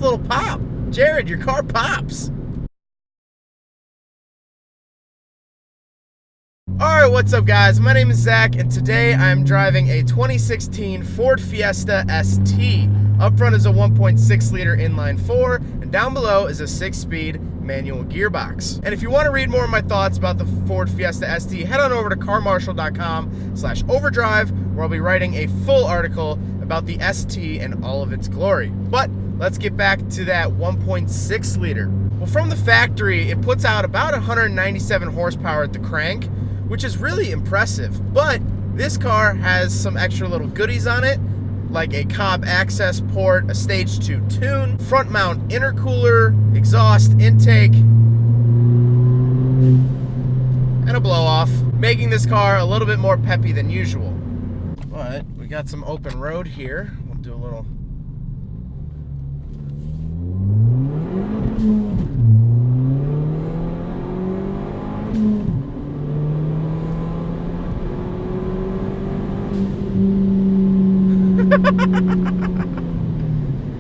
little pop. Jared, your car pops. Alright, what's up guys? My name is Zach, and today I'm driving a 2016 Ford Fiesta ST. Up front is a 1.6 liter inline 4, and down below is a 6-speed manual gearbox. And if you want to read more of my thoughts about the Ford Fiesta ST, head on over to carmarshal.com/overdrive, where I'll be writing a full article about the ST and all of its glory. But let's get back to that 1.6 liter. Well, from the factory, it puts out about 197 horsepower at the crank, which is really impressive. But this car has some extra little goodies on it, like a Cobb access port, a stage 2 tune, front mount intercooler, exhaust intake, and a blow off, making this car a little bit more peppy than usual. But we got some open road here. We'll do a little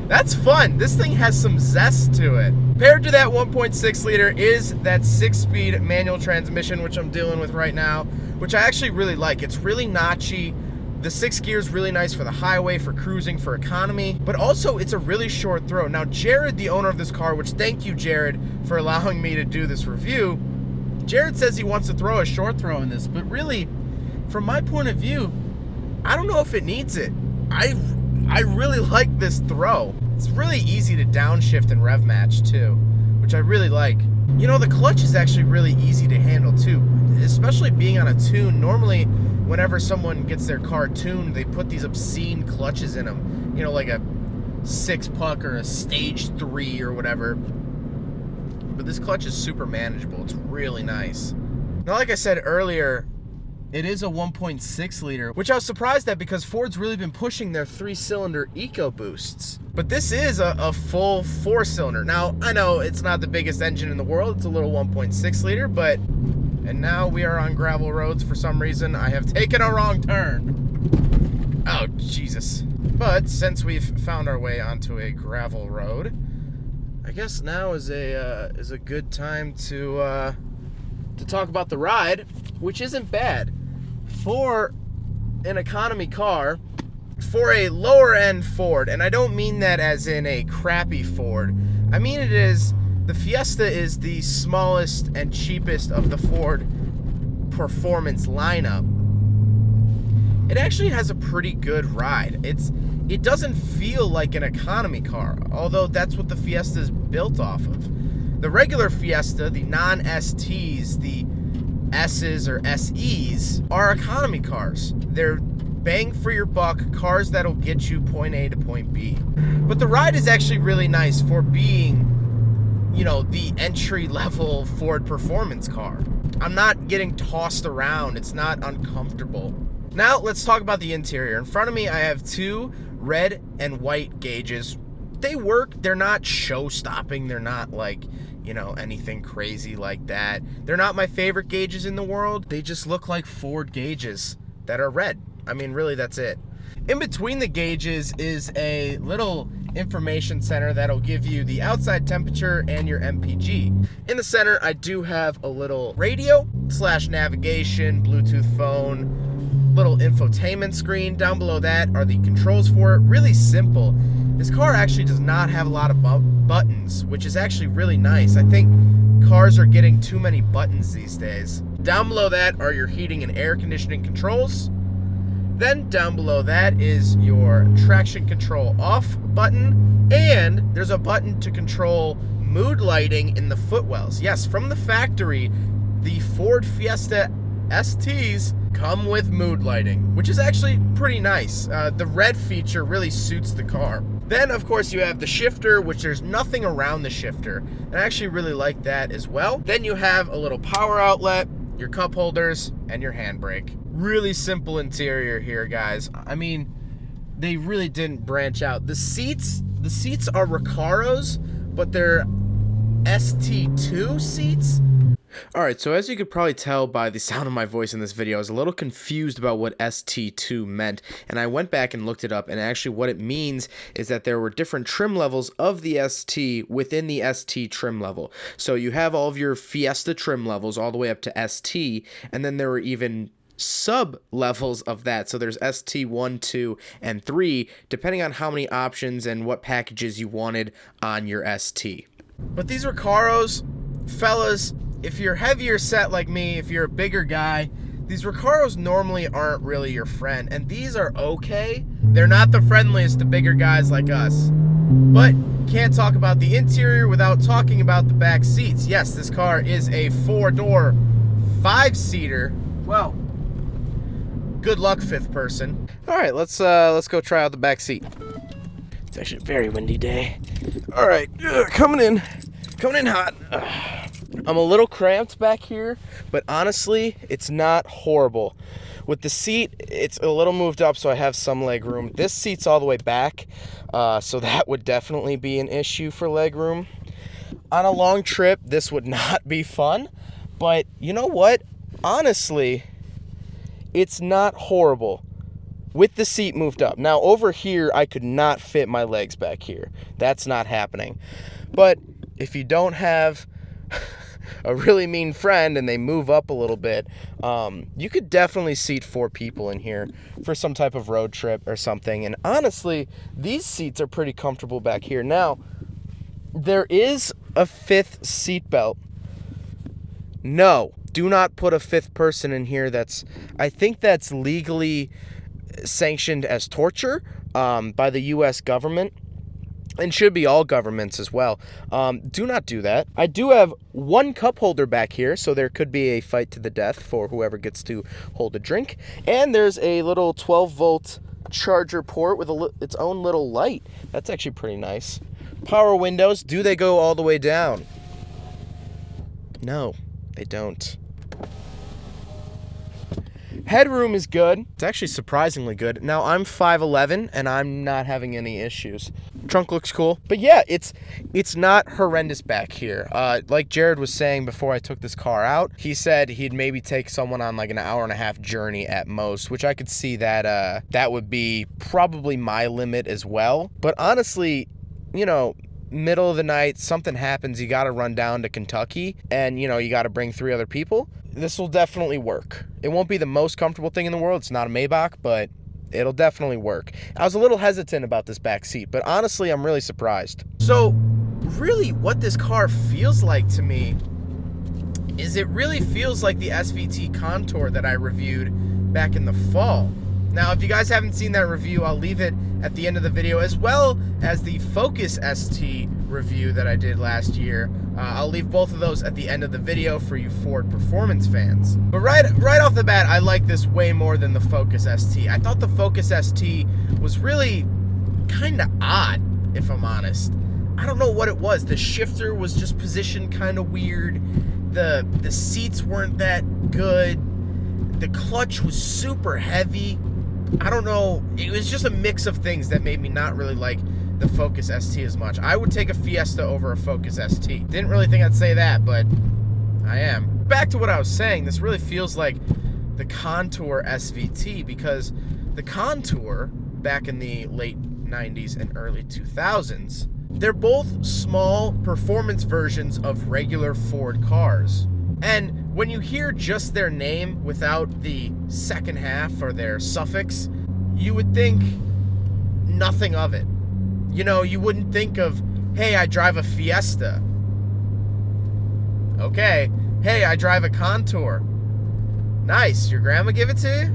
That's fun. This thing has some zest to it. Paired to that 1.6 liter is that 6-speed manual transmission, which I'm dealing with right now, which I actually really like. It's really notchy. The 6 gear is really nice for the highway, for cruising, for economy, but also it's a really short throw. Now, Jared, the owner of this car, which thank you, Jared, for allowing me to do this review, Jared says he wants to throw a short throw in this, but really, from my point of view, I don't know if it needs it. I really like this throw. It's really easy to downshift and rev match too, which I really like. You know, the clutch is actually really easy to handle too, especially being on a tune. Normally, whenever someone gets their car tuned, they put these obscene clutches in them. You know, like a 6-puck or a stage 3 or whatever. But this clutch is super manageable. It's really nice. Now, like I said earlier, it is a 1.6 liter, which I was surprised at because Ford's really been pushing their 3-cylinder EcoBoosts. But this is a full 4-cylinder. Now, I know it's not the biggest engine in the world. It's a little 1.6 liter, but... And now we are on gravel roads for some reason. I have taken a wrong turn. Oh, Jesus. But since we've found our way onto a gravel road, I guess now is a good time to talk about the ride, which isn't bad. For an economy car, for a lower end Ford, and I don't mean that as in a crappy Ford, I mean it is, the Fiesta is the smallest and cheapest of the Ford performance lineup. It actually has a pretty good ride. It doesn't feel like an economy car, although that's what the Fiesta is built off of. The regular Fiesta, the non-STs, the S's or SEs, are economy cars. They're bang for your buck cars that'll get you point A to point B. But the ride is actually really nice for being, you know, the entry-level Ford performance car. I'm not getting tossed around. It's not uncomfortable. Now, let's talk about the interior. In front of me, I have 2 red and white gauges. They work. They're not show-stopping. They're not like, you know, anything crazy like that. They're not my favorite gauges in the world. They just look like Ford gauges that are red. I mean, really, that's it. In between the gauges is a little information center that'll give you the outside temperature and your MPG. In the center, I do have a little radio / navigation, Bluetooth phone, little infotainment screen. Down below that are the controls for it. Really simple. This car actually does not have a lot of buttons, which is actually really nice. I think cars are getting too many buttons these days. Down below that are your heating and air conditioning controls. Then down below that is your traction control off button, and there's a button to control mood lighting in the footwells. Yes, from the factory, the Ford Fiesta STs come with mood lighting, which is actually pretty nice. The red feature really suits the car. Then, of course, you have the shifter, which there's nothing around the shifter, and I actually really like that as well. Then you have a little power outlet, your cup holders, and your handbrake. Really simple interior here, guys. I mean, they really didn't branch out. The seats are Recaros, but they're ST2 seats. Alright, so as you could probably tell by the sound of my voice in this video, I was a little confused about what ST2 meant, and I went back and looked it up, and actually what it means is that there were different trim levels of the ST within the ST trim level. So you have all of your Fiesta trim levels all the way up to ST, and then there were even sub levels of that. So there's ST 1, 2, and 3, depending on how many options and what packages you wanted on your ST. But these Recaros, fellas, if you're heavier set like me, if you're a bigger guy, these Recaros normally aren't really your friend, and these are okay. They're not the friendliest to bigger guys like us. But can't talk about the interior without talking about the back seats. Yes, this car is a 4-door, 5-seater. Well, good luck, fifth person. All right, let's go try out the back seat. It's actually a very windy day. All right, coming in hot. I'm a little cramped back here, but honestly, it's not horrible. With the seat, it's a little moved up, so I have some leg room. This seat's all the way back, so that would definitely be an issue for leg room. On a long trip, this would not be fun, but you know what? Honestly, it's not horrible with the seat moved up. Now, over here, I could not fit my legs back here. That's not happening. But if you don't have a really mean friend and they move up a little bit, you could definitely seat 4 people in here for some type of road trip or something. And honestly, these seats are pretty comfortable back here. Now, there is a 5th seat belt. No, do not put a 5th person in here. I think that's legally sanctioned as torture by the U.S. government. And should be all governments as well. Do not do that. I do have 1 cup holder back here, so there could be a fight to the death for whoever gets to hold a drink. And there's a little 12-volt charger port with its own little light. That's actually pretty nice. Power windows, do they go all the way down? No, they don't. Headroom is good. It's actually surprisingly good. Now, I'm 5'11", and I'm not having any issues. Trunk looks cool. But yeah, it's not horrendous back here. Like Jared was saying before I took this car out, he said he'd maybe take someone on like an hour-and-a-half journey at most, which I could see that that would be probably my limit as well. But honestly, you know, middle of the night, something happens, you got to run down to Kentucky, and, you know, you got to bring 3 other people. This will definitely work. It won't be the most comfortable thing in the world. It's not a Maybach, but it'll definitely work. I was a little hesitant about this back seat, but honestly, I'm really surprised. So, really, what this car feels like to me is it really feels like the SVT Contour that I reviewed back in the fall. Now, if you guys haven't seen that review, I'll leave it at the end of the video, as well as the Focus ST review that I did last year. I'll leave both of those at the end of the video for you Ford performance fans. But right off the bat, I like this way more than the Focus ST. I thought the Focus ST was really kind of odd, if I'm honest. I don't know what it was. The shifter was just positioned kind of weird. The seats weren't that good. The clutch was super heavy. I don't know. It was just a mix of things that made me not really like the Focus ST as much. I would take a Fiesta over a Focus ST. Didn't really think I'd say that, but I am. Back to what I was saying, this really feels like the Contour SVT, because the Contour, back in the late 90s and early 2000s, they're both small performance versions of regular Ford cars. And when you hear just their name without the second half or their suffix, you would think nothing of it. You know, you wouldn't think of, hey, I drive a Fiesta. Okay. Hey, I drive a Contour. Nice. Your grandma give it to you?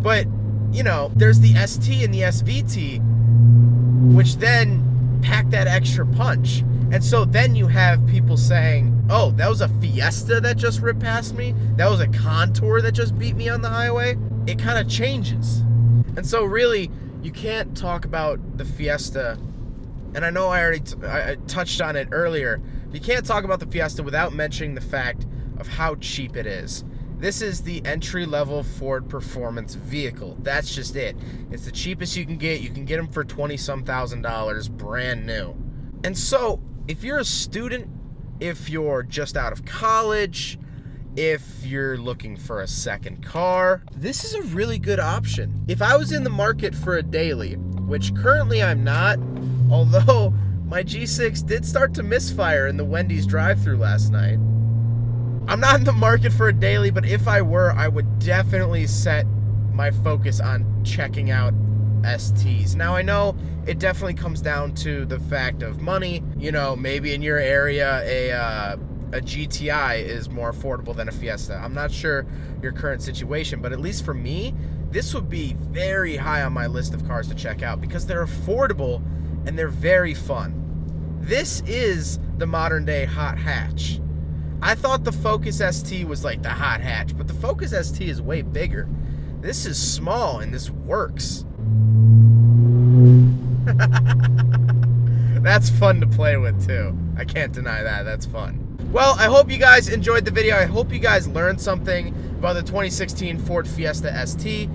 But, you know, there's the ST and the SVT, which then pack that extra punch. And so then you have people saying, oh, that was a Fiesta that just ripped past me? That was a Contour that just beat me on the highway? It kind of changes. And so really, you can't talk about the Fiesta, and I know I already I touched on it earlier, but you can't talk about the Fiesta without mentioning the fact of how cheap it is. This is the entry-level Ford performance vehicle. That's just it. It's the cheapest you can get. You can get them for $20-some thousand, brand new. And so, if you're a student, if you're just out of college, if you're looking for a second car, this is a really good option. If I was in the market for a daily, which currently I'm not, although my G6 did start to misfire in the Wendy's drive-thru last night. I'm not in the market for a daily, but if I were, I would definitely set my focus on checking out STs. Now, I know it definitely comes down to the fact of money. You know, maybe in your area, a GTI is more affordable than a Fiesta. I'm not sure your current situation, but at least for me, this would be very high on my list of cars to check out because they're affordable and they're very fun. This is the modern day hot hatch. I thought the Focus ST was like the hot hatch, but the Focus ST is way bigger. This is small and this works. That's fun to play with too. I can't deny that. That's fun. Well, I hope you guys enjoyed the video. I hope you guys learned something about the 2016 Ford Fiesta ST.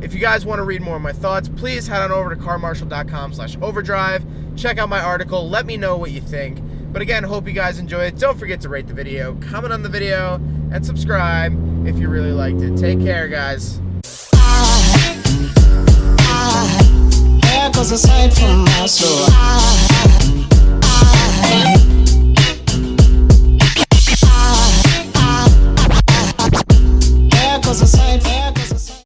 If you guys want to read more of my thoughts, please head on over to carmarshall.com/overdrive. Check out my article. Let me know what you think. But again, hope you guys enjoy it. Don't forget to rate the video, comment on the video, and subscribe if you really liked it. Take care, guys. There goes a sight from my soul.